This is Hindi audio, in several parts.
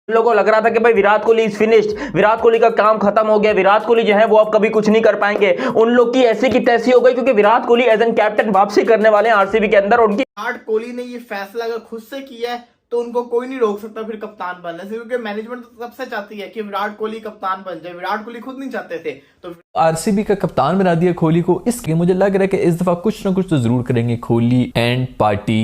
लोगों को लग रहा था कि भाई विराट कोहली इज फिनिश्ड, विराट कोहली का काम खत्म हो गया, विराट कोहली जो है वो अब कभी कुछ नहीं कर पाएंगे। उन लोग की ऐसी की तैसी हो गई क्योंकि Virat Kohli as an captain वापसी करने वाले हैं आरसीबी के अंदर। उनकी विराट कोहली ने ये फैसला अगर खुद से किया है तो उनको कोई नहीं रोक सकता फिर कप्तान बनने से, क्योंकि मैनेजमेंट तो सबसे चाहती है कि विराट कोहली कप्तान बन जाए। विराट कोहली खुद नहीं चाहते थे तो आरसीबी का कप्तान बना दिया कोहली को। इसलिए मुझे लग रहा है कि इस दफा कुछ ना कुछ तो जरूर करेंगे कोहली एंड पार्टी।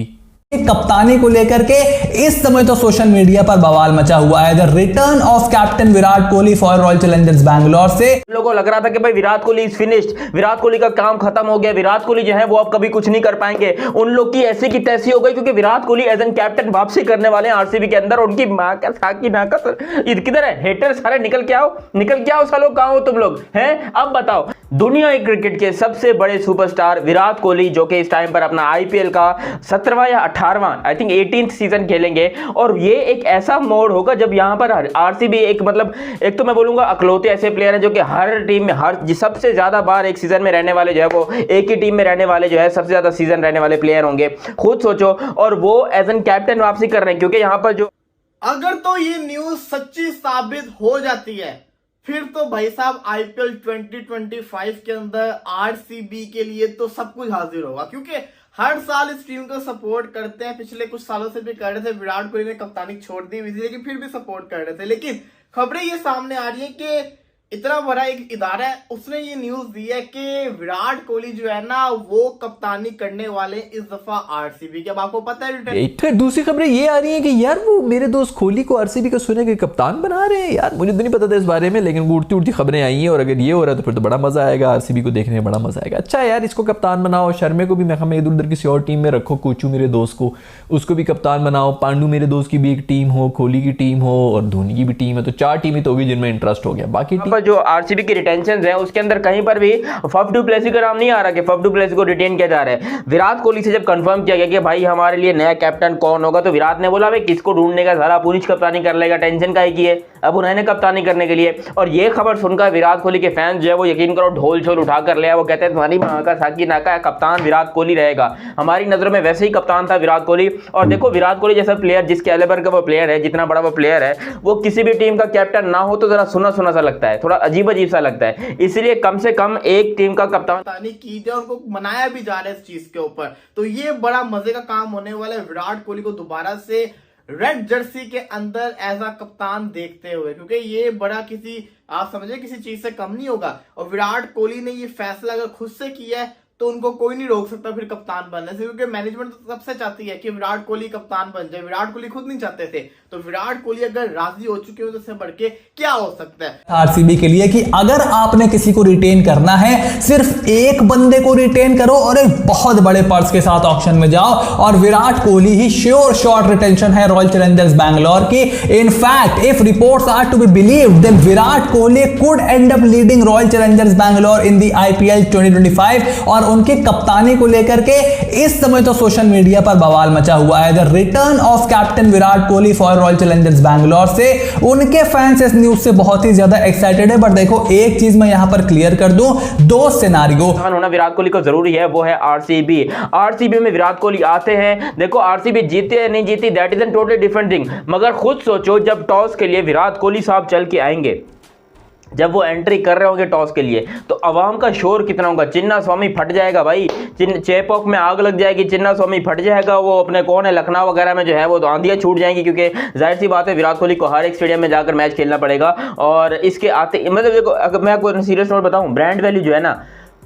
कप्तानी को लेकर के इस समय तो सोशल मीडिया पर बवाल मचा हुआ है। The return of captain Virat Kohli for royal Challengers Bangalore से लोगों को लग रहा था कि भाई विराट कोहली इज फिनिश्ड, विराट कोहली का काम खत्म हो गया, विराट कोहली जो है वो अब कभी कुछ नहीं कर पाएंगे। उन लोग की ऐसी की तैसी हो गई क्योंकि Virat Kohli as an captain वापसी करने वाले हैं आरसीबी के अंदर। उनकी मां का साकी नाका किधर है? हेटर सारे निकल के आओ सालों, कहां हो तुम लोग हैं? अब बताओ, दुनिया क्रिकेट के सबसे बड़े सुपरस्टार विराट कोहली जो कि इस टाइम पर अपना आईपीएल का 17वां या 18वां आई थिंक 18th सीजन खेलेंगे, और ये एक ऐसा मोड़ होगा जब यहां पर आरसीबी एक एक तो मैं बोलूंगा अकलौते ऐसे प्लेयर हैं जो कि हर टीम में सबसे ज्यादा बार एक सीजन में रहने वाले जो है वो एक ही टीम में रहने वाले जो है सबसे ज्यादा सीजन रहने वाले प्लेयर होंगे, खुद सोचो। और वो एज एन कैप्टन वापसी कर रहे हैं क्योंकि यहां पर जो अगर तो ये न्यूज सच्ची साबित हो जाती है फिर तो भाई साहब आईपीएल 2025 के अंदर आरसीबी के लिए तो सब कुछ हाजिर होगा, क्योंकि हर साल इस टीम को सपोर्ट करते हैं। पिछले कुछ सालों से भी कर रहे थे, विराट कोहली ने कप्तानी छोड़ दी हुई थी लेकिन फिर भी सपोर्ट कर रहे थे। लेकिन खबरें ये सामने आ रही है कि इतना बड़ा एक इदारा है, उसने ये न्यूज दी है कि विराट कोहली जो है ना वो कप्तानी करने वाले इस दफा आरसीबी के। अब आपको पता है फिर दूसरी खबरें ये आ रही है कि यार वो मेरे दोस्त कोहली को आरसीबी का सुने के कप्तान बना रहे हैं। यार मुझे तो नहीं पता था इस बारे में, लेकिन उड़ती उड़ती खबरें आई हैं और अगर ये हो रहा है तो फिर तो बड़ा मजा आएगा, आरसीबी को देखने में बड़ा मजा आएगा। अच्छा यार, इसको कप्तान बनाओ, शर्मे को भी मैं इधर उधर किसी और टीम में रखो, कोचू मेरे दोस्त को उसको भी कप्तान बनाओ, पांडू मेरे दोस्त की भी एक टीम हो, कोहली की टीम हो और धोनी की भी टीम है, तो 4 टीमें तो होगी जिनमें इंटरेस्ट हो गया। बाकी जो आरसीबी की रिटेंशन है उसके अंदर कहीं पर भी फफ डू प्लेसी का नाम नहीं आ रहा कि फफ डू प्लेसी को रिटेन किया जा रहा है। विराट कोहली से जब कंफर्म किया गया कि भाई हमारे लिए नया कैप्टन कौन होगा तो विराट ने बोला भाई किसको ढूंढने का, सारा पुनिश कप्तानी कर लेगा, टेंशन का ही की है। अब उन्होंने कप्तानी करने के लिए, और ये खबर सुनकर विराट कोहली के फैंस जो है वो यकीन करो ढोल छोल उठा कर लिया। वो कहते हैं तुम्हारी मां का साकी नाका, कप्तान विराट कोहली रहेगा। हमारी नजरों में वैसे ही कप्तान था विराट कोहली। और देखो विराट कोहली जैसा प्लेयर, जिस कैलिबर का वो प्लेयर है, जितना बड़ा वो प्लेयर है, वो किसी भी टीम का कैप्टन ना हो तो जरा सुना सुना सा लगता है, थोड़ा अजीब अजीब सा लगता है। इसलिए कम से कम एक टीम का कप्तानी की जाए, उनको मनाया भी जा रहा है इस चीज के ऊपर। तो ये बड़ा मजे का काम होने वाला है विराट कोहली को दोबारा से रेड जर्सी के अंदर एज अ कप्तान देखते हुए, क्योंकि ये बड़ा किसी आप समझे किसी चीज से कम नहीं होगा। और विराट कोहली ने ये फैसला अगर खुद से किया है तो उनको कोई नहीं रोक सकता फिर कप्तान बनने से, क्योंकि मैनेजमेंट तो सबसे चाहती है कि विराट कोहली कप्तान बन जाए। विराट कोहली खुद नहीं चाहते थे तो विराट कोहली अगर राजी हो चुके हो तो इससे बढ़ के क्या हो सकता है आरसीबी के लिए कि अगर आपने किसी को रिटेन करना है, सिर्फ एक बंदे को रिटेन करो और एक बहुत बड़े पर्स के साथ ऑक्शन में जाओ, और विराट कोहली ही श्योर शॉर्ट रिटेंशन है रॉयल चैलेंजर्स बैंगलोर की। In fact if reports are to be believed then Virat Kohli could end up leading Royal Challengers Bangalore in the IPL 2025। और उनकी कप्तानी को लेकर के इस समय तो सोशल मीडिया पर बवाल मचा हुआ है। The return of captain Virat Kohli for royal Challengers Bangalore से उनके फैंस इस न्यूज से बहुत ही ज्यादा एक्साइटेड है। बट देखो एक चीज मैं यहां पर क्लियर कर दूं, 2 सिनेरियो होना विराट कोहली को जरूरी है, वो है आरसीबी। आरसीबी में विराट कोहली आते हैं, देखो आरसीबी जीते या नहीं जीती that is an totally different thing, मगर खुद सोचो जब टॉस के लिए विराट कोहली साहब चल के आएंगे, जब वो एंट्री कर रहे होंगे टॉस के लिए, तो अवाम का शोर कितना होगा। चिन्ना स्वामी फट जाएगा भाई, चेपॉक में आग लग जाएगी, चिन्ना स्वामी फट जाएगा। वो अपने कौन है लखनऊ वगैरह में जो है वो तो आंधियां छूट जाएंगी, क्योंकि जाहिर सी बात है विराट कोहली को हर एक स्टेडियम में जाकर मैच खेलना पड़ेगा। और इसके आते मतलब देखो, अगर मैं आपको सीरियस नोट बताऊं, ब्रांड वैल्यू जो है ना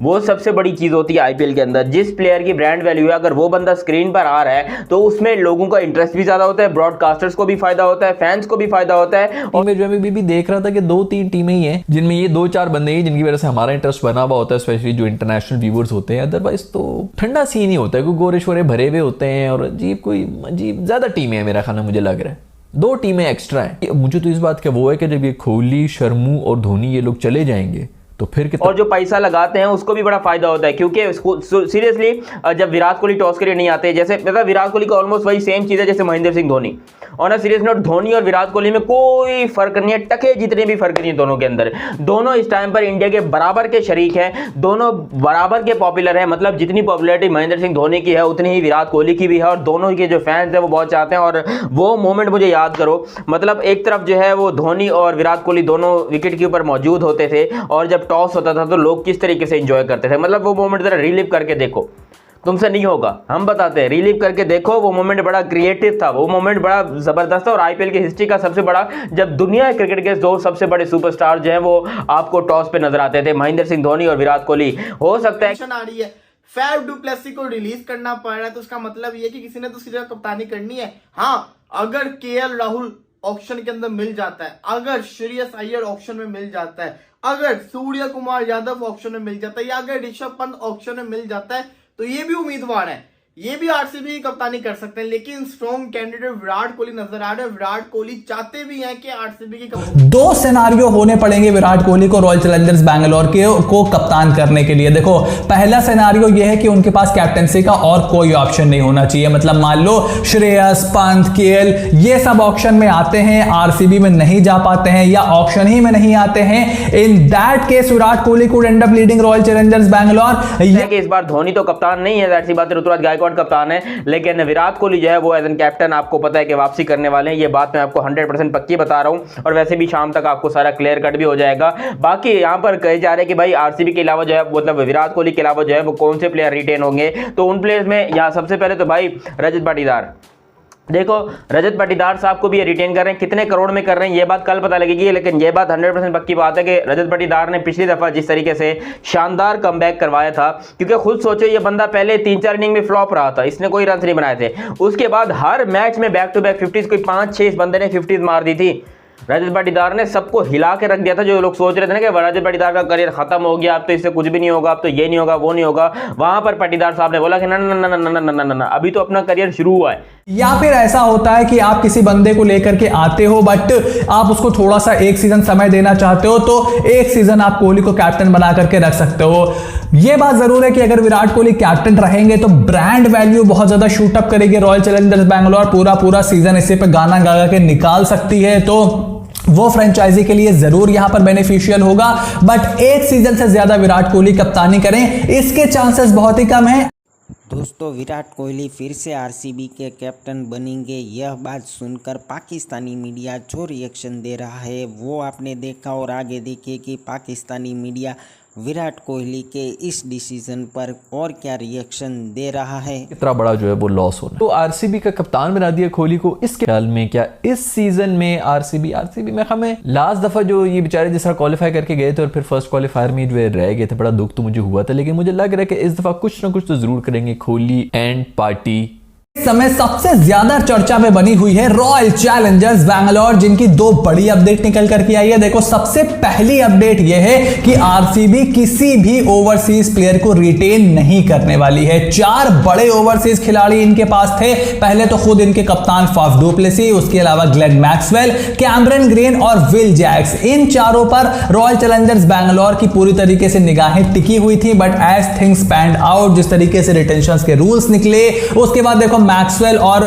वो सबसे बड़ी चीज होती है आईपीएल के अंदर। जिस प्लेयर की ब्रांड वैल्यू है, अगर वो बंदा स्क्रीन पर आ रहा है तो उसमें लोगों का इंटरेस्ट भी ज्यादा होता है, ब्रॉडकास्टर्स को भी फायदा होता है, फैंस को भी फायदा होता है। और मैं जो भी देख रहा था कि 2-3 टीमें ही हैं जिनमें ये 2-4 बंदे ही जिनकी वजह से हमारा इंटरेस्ट बना हुआ होता है, स्पेशली जो इंटरनेशनल व्यूअर्स होते हैं। अदरवाइज तो ठंडा सीन ही होता है, कोई गोरे शोरे भरे हुए होते हैं और अजीब ज्यादा टीमें हैं मेरा ख्याल मुझे लग रहा है। 2 टीमें एक्स्ट्रा हैं। मुझे तो इस बात का वो है कि जब ये कोहली, शर्मू और धोनी ये लोग चले जाएंगे तो फिर और जो पैसा लगाते हैं उसको भी बड़ा फायदा होता है, क्योंकि सीरियसली जब विराट कोहली टॉस के लिए नहीं आते, जैसे मतलब विराट कोहली का ऑलमोस्ट वही सेम चीज है जैसे Mahendra Singh Dhoni. On a serious note, Dhoni और विराट कोहली में कोई फर्क नहीं है, टके जितने भी फर्क नहीं है दोनों के अंदर। दोनों इस टाइम पर इंडिया के बराबर के शरीक हैं, दोनों बराबर के पॉपुलर हैं। मतलब जितनी पॉपुलैरिटी महेंद्र सिंह धोनी की है उतनी ही विराट कोहली की भी है, और दोनों के जो फैंस हैं वो बहुत चाहते हैं। और वो मोमेंट मुझे याद करो, मतलब एक तरफ जो है वो धोनी और विराट कोहली दोनों विकेट के ऊपर मौजूद होते थे, और जब टॉस होता था तो लोग किस तरीके से एंजॉय करते थे। मतलब वो मोमेंट जरा रिलीव करके देखो, तुमसे नहीं होगा, हम बताते हैं, रिलीव करके देखो। वो मोमेंट बड़ा क्रिएटिव था, वो मोमेंट बड़ा जबरदस्त था, और आईपीएल की हिस्ट्री का सबसे बड़ा, जब दुनिया क्रिकेट के दो सबसे बड़े सुपरस्टार जो हैं वो आपको टॉस पे नजर आते थे, महेंद्र सिंह धोनी और विराट कोहली। हो सकता है आ रही है फैफ डू प्लेसी को रिलीज करना पड़ रहा है, तो उसका मतलब ये कि किसी ने तो उसकी जगह कप्तानी करनी है। हाँ, अगर केएल राहुल ऑक्शन के अंदर मिल जाता है, अगर श्रेयस अय्यर ऑक्शन में मिल जाता है, अगर सूर्य कुमार यादव ऑक्शन में मिल जाता है, या अगर ऋषभ पंत ऑक्शन में मिल जाता है, तो ये भी उम्मीदवार है, ये भी आरसीबी की कप्तानी कर सकते हैं। लेकिन स्ट्रॉन्ग कैंडिडेट विराट कोहली नजर आ रहे हैं। विराट कोहली चाहते भी हैं कि आरसीबी की कप्तानी। दो सिनारियो होने पड़ेंगे विराट कोहली को रॉयल चैलेंजर्स बैंगलोर को कप्तान करने के लिए। देखो, पहला सिनारियो यह है कि उनके पास कैप्टनसी का और कोई ऑप्शन नहीं होना चाहिए। मतलब मान लो श्रेयस, पंत, केएल ये सब ऑप्शन में आते हैं, आरसीबी में नहीं जा पाते हैं या ऑप्शन ही में नहीं आते हैं, in that case Virat Kohli could end up leading Royal Challengers Bangalore. इस बार धोनी तो कप्तान नहीं है, ऐसी बात, ऋतुराज गायकवाड़ कप्तान है, लेकिन विराट कोहली जो है वो एज एन कैप्टन आपको पता है कि वापसी करने वाले हैं। ये बात मैं आपको 100% पक्की बता रहा हूं, और वैसे भी शाम तक आपको सारा क्लियर कट भी हो जाएगा। बाकी यहां पर कहे जा रहे हैं कि भाई आरसीबी के अलावा जो है, मतलब विराट कोहली के अलावा जो है वो कौन से प्लेयर रिटेन होंगे, तो उन प्लेयर्स में यहाँ सबसे पहले तो भाई रजत पाटीदार। देखो, रजत पाटीदार साहब को भी रिटेन कर रहे हैं, कितने करोड़ में कर रहे हैं ये बात कल पता लगेगी, लेकिन ये बात 100% पक्की बात है कि रजत पाटीदार ने पिछली दफा जिस तरीके से शानदार कमबैक करवाया था, क्योंकि खुद सोचो ये बंदा पहले 3-4 इनिंग में फ्लॉप रहा था, इसने कोई रन नहीं बनाए थे, उसके बाद हर मैच में बैक टू बैक 50s, कोई 5-6 बंदे ने 50s मार दी थी। रजत पाटीदार ने सबको हिला के रख दिया था। जो लोग सोच रहे थे ना कि रजत पाटीदार का करियर खत्म हो गया, अब तो इससे कुछ भी नहीं होगा, अब तो ये नहीं होगा, वो नहीं होगा, वहां पर पाटीदार साहब ने बोला कि ना ना ना ना ना ना ना, अभी तो अपना करियर शुरू हुआ है। या फिर ऐसा होता है कि आप किसी बंदे को लेकर के आते हो, बट आप उसको थोड़ा सा एक सीजन समय देना चाहते हो, तो एक सीजन आप कोहली को कैप्टन बना करके रख सकते हो। यह बात जरूर है कि अगर विराट कोहली कैप्टन रहेंगे तो ब्रांड वैल्यू बहुत ज्यादा शूट अप करेगी रॉयल चैलेंजर्स बैंगलोर, पूरा सीजन इसी पे गाना गा के निकाल सकती है, तो वो फ्रेंचाइजी के लिए जरूर यहां पर बेनिफिशियल होगा। बट एक सीजन से ज्यादा विराट कोहली कप्तानी करें, इसके चांसेस बहुत ही कम हैं। दोस्तों, विराट कोहली फिर से आरसीबी के कैप्टन बनेंगे, यह बात सुनकर पाकिस्तानी मीडिया जो रिएक्शन दे रहा है वो आपने देखा, और आगे देखिए कि पाकिस्तानी मीडिया विराट कोहली के इस डिसीजन पर और क्या रिएक्शन दे रहा है। इतना बड़ा जो है वो लॉस होना, तो आरसीबी का कप्तान बना दिया कोहली को। इसके ख्याल में क्या इस सीजन में आरसीबी में हमें लास्ट दफा जो ये बेचारे जिस तरह क्वालिफाई करके गए थे और फिर फर्स्ट क्वालिफायर में जो रह गए थे, बड़ा दुख तो मुझे हुआ था, लेकिन मुझे लग रहा है कि इस दफा कुछ ना कुछ तो जरूर करेंगे कोहली एंड पार्टी। इस समय सबसे ज्यादा चर्चा में बनी हुई है रॉयल चैलेंजर्स बैंगलोर, जिनकी दो बड़ी अपडेट निकल करके आई है। देखो, सबसे पहली अपडेट यह है कि आरसीबी किसी भी ओवरसीज प्लेयर को रिटेन नहीं करने वाली है। 4 बड़े ओवरसीज खिलाड़ी इनके पास थे। पहले तो खुद इनके कप्तान फाफ डू प्लेसी, उसके अलावा ग्लेन मैक्सवेल, कैमरन ग्रीन और विल जैक्स, इन चारों पर रॉयल चैलेंजर्स बैंगलोर की पूरी तरीके से निगाहें टिकी हुई थी। But as things panned out, जिस तरीके से रिटेंशन के रूल्स निकले, उसके बाद देखो मैक्सवेल और